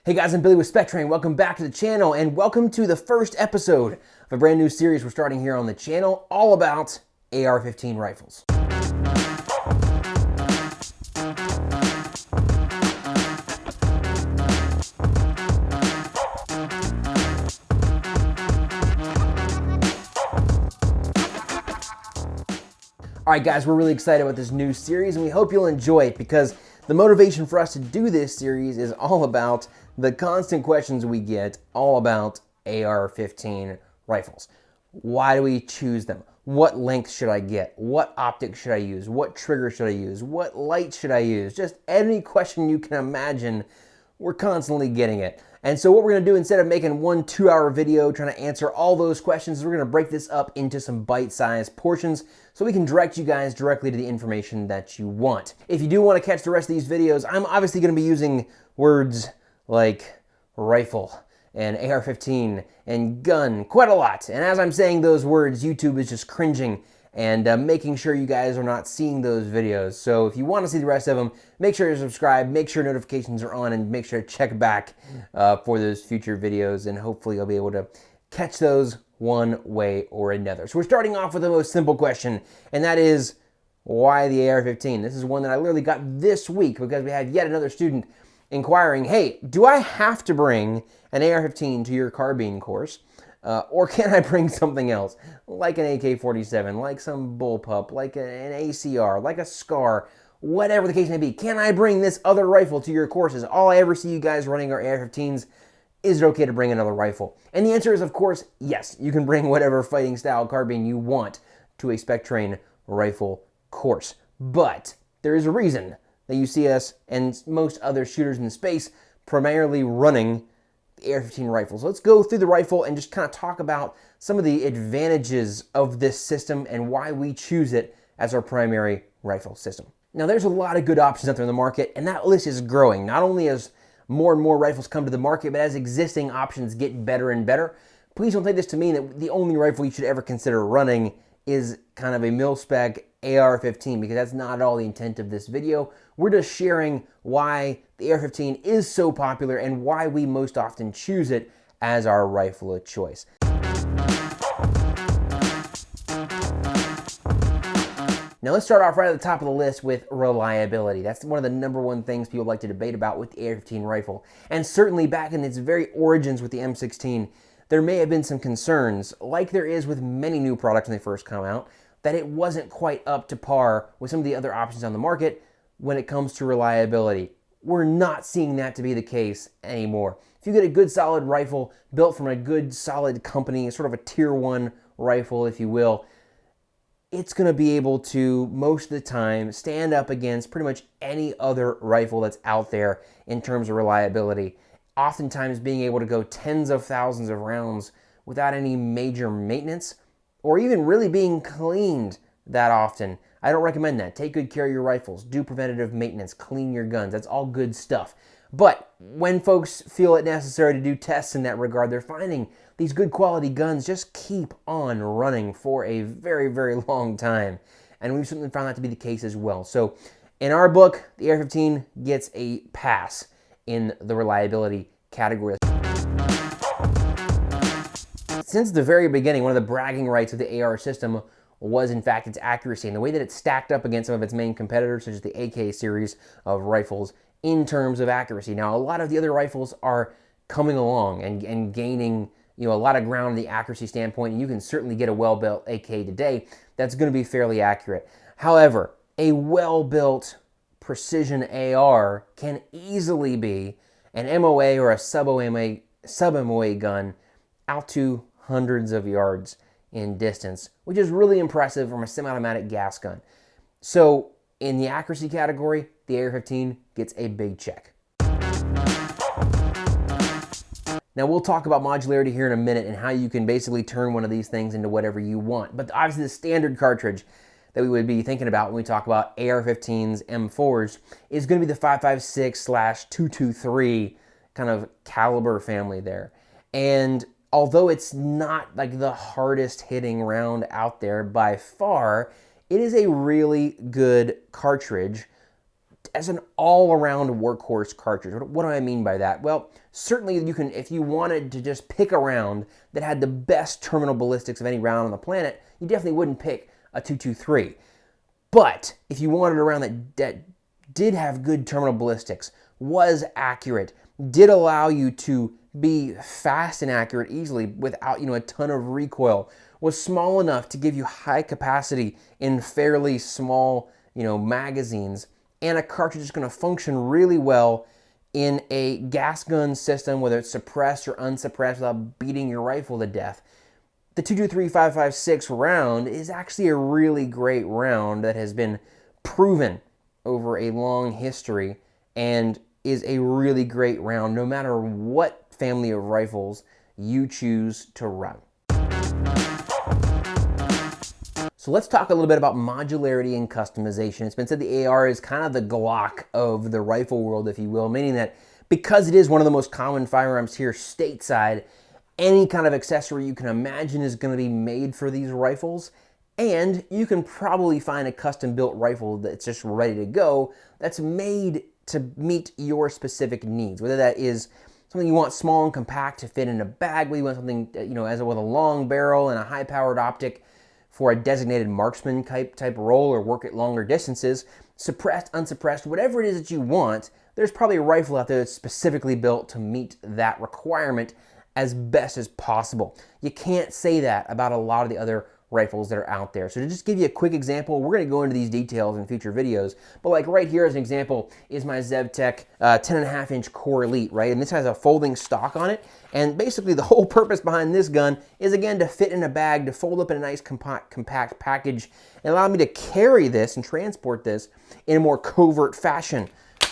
Hey guys, I'm Billy with SpecTrain. Welcome back to the channel and welcome to the first episode of a brand new series we're starting here on the channel all about AR-15 rifles. All right guys, we're really excited about this new series and we hope you'll enjoy it because the motivation for us to do this series is all about the constant questions we get all about AR-15 rifles. Why do we choose them? What length should I get? What optic should I use? What trigger should I use? What light should I use? Just any question you can imagine, we're constantly getting it. And so what we're gonna do, instead of making one 2-hour video trying to answer all those questions, is we're gonna break this up into some bite-sized portions so we can direct you guys directly to the information that you want. If you do wanna catch the rest of these videos, I'm obviously gonna be using words like rifle and AR-15 and gun quite a lot. And as I'm saying those words, YouTube is just cringing and making sure you guys are not seeing those videos. So if you want to see the rest of them, make sure you subscribe, make sure notifications are on, and make sure to check back for those future videos, and hopefully you'll be able to catch those one way or another. So we're starting off with the most simple question, and that is, why the AR-15? This is one that I literally got this week because we had yet another student inquiring, hey, do I have to bring an AR-15 to your carbine course? Or can I bring something else, like an AK-47, like some bullpup, like an ACR, like a SCAR, whatever the case may be? Can I bring this other rifle to your courses? All I ever see you guys running are AR-15s. Is it okay to bring another rifle? And the answer is, of course, yes. You can bring whatever fighting style carbine you want to a SpecTrain rifle course. But there is a reason that you see us and most other shooters in the space primarily running AR-15 rifles. Let's go through the rifle and just kind of talk about some of the advantages of this system and why we choose it as our primary rifle system. Now, there's a lot of good options out there in the market, and that list is growing, not only as more and more rifles come to the market, but as existing options get better and better. Please don't take this to mean that the only rifle you should ever consider running is kind of a mil-spec AR-15, because that's not at all the intent of this video. We're just sharing why the AR-15 is so popular and why we most often choose it as our rifle of choice. Now let's start off right at the top of the list with reliability. That's one of the #1 things people like to debate about with the AR-15 rifle. And certainly back in its very origins with the M16, there may have been some concerns, like there is with many new products when they first come out, that it wasn't quite up to par with some of the other options on the market when it comes to reliability. We're not seeing that to be the case anymore. If you get a good solid rifle built from a good solid company, sort of a tier 1 rifle, if you will, it's gonna be able to, most of the time, stand up against pretty much any other rifle that's out there in terms of reliability. Oftentimes being able to go tens of thousands of rounds without any major maintenance, or even really being cleaned that often. I don't recommend that. Take good care of your rifles, do preventative maintenance, clean your guns. That's all good stuff. But when folks feel it necessary to do tests in that regard, they're finding these good quality guns just keep on running for a very, very long time. And we've certainly found that to be the case as well. So in our book, the AR-15 gets a pass in the reliability category. Since the very beginning, one of the bragging rights of the AR system was in fact its accuracy and the way that it stacked up against some of its main competitors, such as the AK series of rifles, in terms of accuracy. Now, a lot of the other rifles are coming along and gaining, a lot of ground in the accuracy standpoint, and you can certainly get a well-built AK today that's going to be fairly accurate. However, a well-built precision AR can easily be an MOA or a sub-MOA gun out to hundreds of yards in distance, which is really impressive from a semi-automatic gas gun. So in the accuracy category, the AR-15 gets a big check. Now we'll talk about modularity here in a minute and how you can basically turn one of these things into whatever you want. But obviously the standard cartridge that we would be thinking about when we talk about AR-15s M4s is going to be the 5.56/223 kind of caliber family there. And although it's not like the hardest hitting round out there by far, it is a really good cartridge as an all-around workhorse cartridge. What do I mean by that? Well, certainly you can, if you wanted to just pick a round that had the best terminal ballistics of any round on the planet, you definitely wouldn't pick a 223. But if you wanted a round that did have good terminal ballistics, was accurate, did allow you to be fast and accurate easily without, a ton of recoil, was small enough to give you high capacity in fairly small, magazines, and a cartridge is going to function really well in a gas gun system, whether it's suppressed or unsuppressed without beating your rifle to death. The 223-5.56 round is actually a really great round that has been proven over a long history and is a really great round no matter what family of rifles you choose to run. So let's talk a little bit about modularity and customization. It's been said the AR is kind of the Glock of the rifle world, if you will, meaning that because it is one of the most common firearms here stateside, any kind of accessory you can imagine is going to be made for these rifles, and you can probably find a custom-built rifle that's just ready to go that's made to meet your specific needs, whether that is something you want small and compact to fit in a bag, whether you want something, with a long barrel and a high-powered optic for a designated marksman type role or work at longer distances, suppressed, unsuppressed, whatever it is that you want, there's probably a rifle out there that's specifically built to meet that requirement as best as possible. You can't say that about a lot of the other rifles that are out there. So to just give you a quick example, we're going to go into these details in future videos, but like right here as an example is my ZevTech 10.5-inch Core Elite, right? And this has a folding stock on it, and basically the whole purpose behind this gun is again to fit in a bag, to fold up in a nice compact package, and allow me to carry this and transport this in a more covert fashion.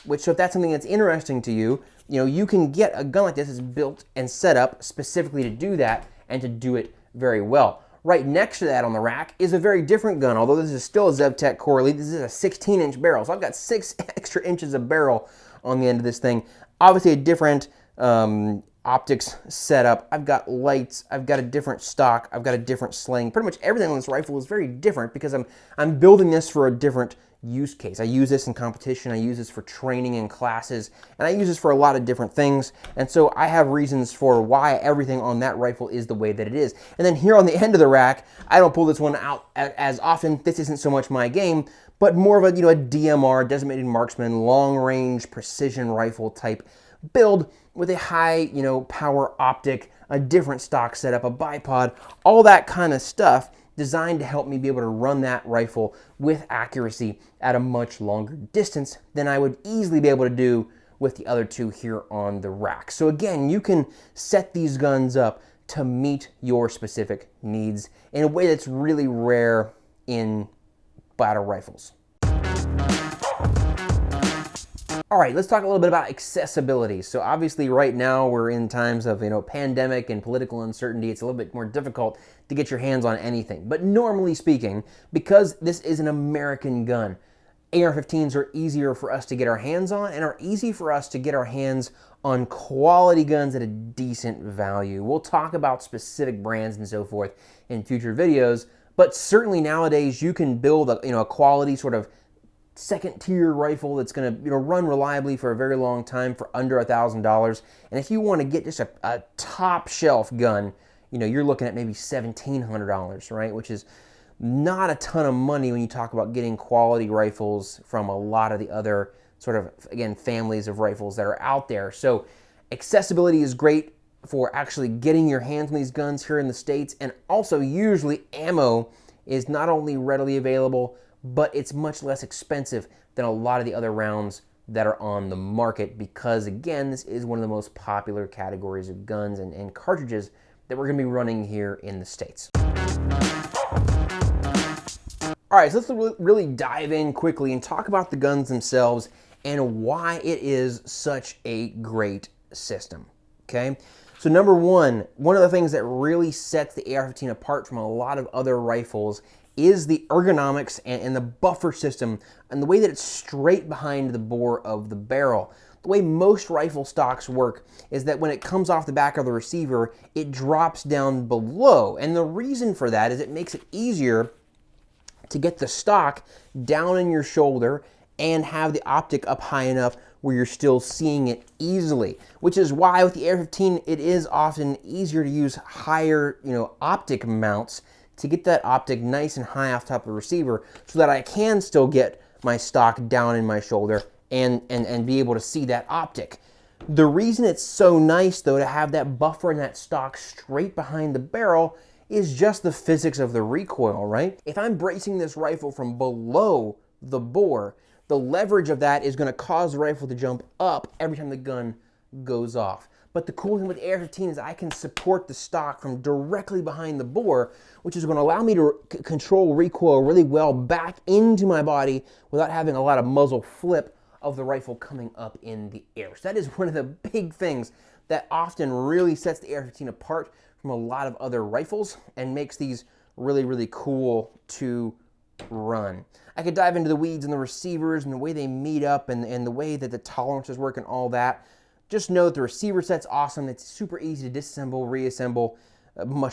Which, so if that's something that's interesting to you, you can get a gun like this that's built and set up specifically to do that and to do it very well. Right next to that on the rack is a very different gun, although this is still a ZevTech Core Elite. This is a 16-inch barrel, so I've got 6 extra inches of barrel on the end of this thing. Obviously a different optics setup. I've got lights, I've got a different stock, I've got a different sling. Pretty much everything on this rifle is very different because I'm building this for a different use case. I use this in competition, I use this for training in classes, and I use this for a lot of different things. And so I have reasons for why everything on that rifle is the way that it is. And then here on the end of the rack, I don't pull this one out as often. This isn't so much my game, but more of a, a DMR, designated marksman, long range precision rifle type build with a high, power optic, a different stock setup, a bipod, all that kind of stuff designed to help me be able to run that rifle with accuracy at a much longer distance than I would easily be able to do with the other two here on the rack. So again, you can set these guns up to meet your specific needs in a way that's really rare in battle rifles. All right, let's talk a little bit about accessibility. So obviously right now we're in times of, pandemic and political uncertainty. It's a little bit more difficult to get your hands on anything. But normally speaking, because this is an American gun, AR-15s are easier for us to get our hands on and are easy for us to get our hands on quality guns at a decent value. We'll talk about specific brands and so forth in future videos, but certainly nowadays you can build a quality sort of second-tier rifle that's going to run reliably for a very long time for under $1,000. And if you want to get just a top-shelf gun, you're looking at maybe $1,700, right? Which is not a ton of money when you talk about getting quality rifles from a lot of the other sort of, again, families of rifles that are out there. So accessibility is great for actually getting your hands on these guns here in the States, and also usually ammo is not only readily available, but it's much less expensive than a lot of the other rounds that are on the market because, again, this is one of the most popular categories of guns and cartridges that we're going to be running here in the States. All right, so let's really dive in quickly and talk about the guns themselves and why it is such a great system, okay? So number one of the things that really sets the AR-15 apart from a lot of other rifles is the ergonomics and the buffer system and the way that it's straight behind the bore of the barrel. The way most rifle stocks work is that when it comes off the back of the receiver, it drops down below. And the reason for that is it makes it easier to get the stock down in your shoulder and have the optic up high enough where you're still seeing it easily, which is why with the AR-15, it is often easier to use higher, optic mounts to get that optic nice and high off top of the receiver so that I can still get my stock down in my shoulder and be able to see that optic. The reason it's so nice though to have that buffer and that stock straight behind the barrel is just the physics of the recoil, right? If I'm bracing this rifle from below the bore, the leverage of that is going to cause the rifle to jump up every time the gun goes off. But the cool thing with the AR-15 is I can support the stock from directly behind the bore, which is going to allow me to control recoil really well back into my body without having a lot of muzzle flip of the rifle coming up in the air. So that is one of the big things that often really sets the AR-15 apart from a lot of other rifles and makes these really, really cool to run. I could dive into the weeds and the receivers and the way they meet up and the way that the tolerances work and all that. Just know that the receiver set's awesome. It's super easy to disassemble, reassemble, more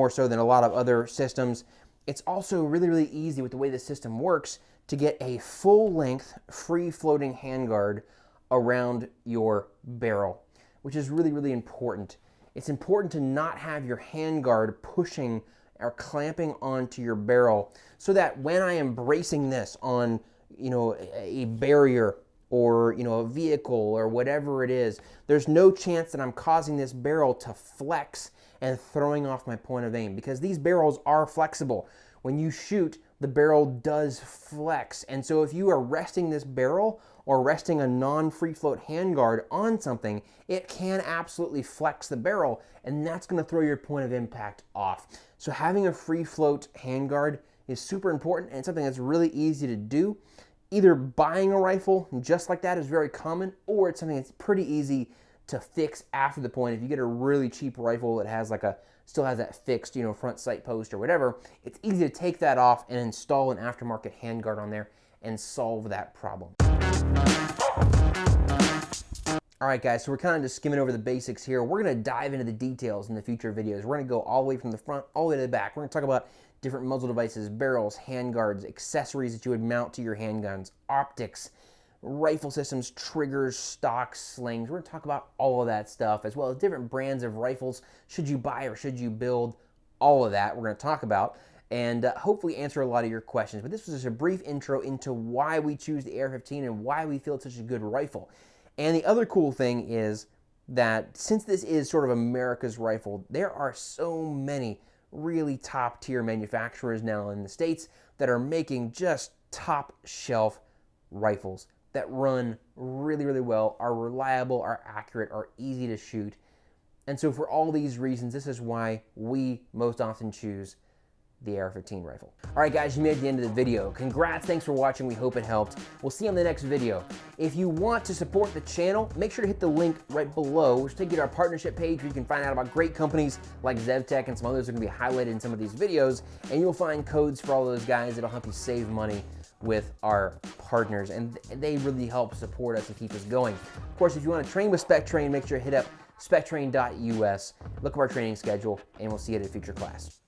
so than a lot of other systems. It's also really, really easy with the way the system works to get a full-length, free-floating handguard around your barrel, which is really, really important. It's important to not have your handguard pushing or clamping onto your barrel so that when I am bracing this on, a barrier or, a vehicle or whatever it is, there's no chance that I'm causing this barrel to flex and throwing off my point of aim, because these barrels are flexible. When you shoot, the barrel does flex. And so if you are resting this barrel or resting a non-free float handguard on something, it can absolutely flex the barrel, and that's going to throw your point of impact off. So having a free float handguard is super important and something that's really easy to do. Either buying a rifle just like that is very common, or it's something that's pretty easy to fix after the point. If you get a really cheap rifle that has still has that fixed, front sight post or whatever, it's easy to take that off and install an aftermarket handguard on there and solve that problem. All right, guys, so we're kind of just skimming over the basics here. We're going to dive into the details in the future videos. We're going to go all the way from the front all the way to the back. We're going to talk about different muzzle devices, barrels, handguards, accessories that you would mount to your handguns, optics, rifle systems, triggers, stocks, slings. We're going to talk about all of that stuff, as well as different brands of rifles. Should you buy or should you build? All of that we're going to talk about and hopefully answer a lot of your questions. But this was just a brief intro into why we choose the AR-15 and why we feel it's such a good rifle. And the other cool thing is that since this is sort of America's rifle, there are so many really top tier manufacturers now in the States that are making just top shelf rifles that run really, really well, are reliable, are accurate, are easy to shoot. And so for all these reasons, this is why we most often choose the AR-15 rifle. All right, guys, you made it to the end of the video. Congrats, thanks for watching. We hope it helped. We'll see you on the next video. If you want to support the channel, make sure to hit the link right below, which will take you to our partnership page where you can find out about great companies like ZevTech and some others that are gonna be highlighted in some of these videos. And you'll find codes for all those guys that'll help you save money with our partners. And they really help support us and keep us going. Of course, if you want to train with SpecTrain, make sure to hit up spectrain.us, look up our training schedule, and we'll see you at a future class.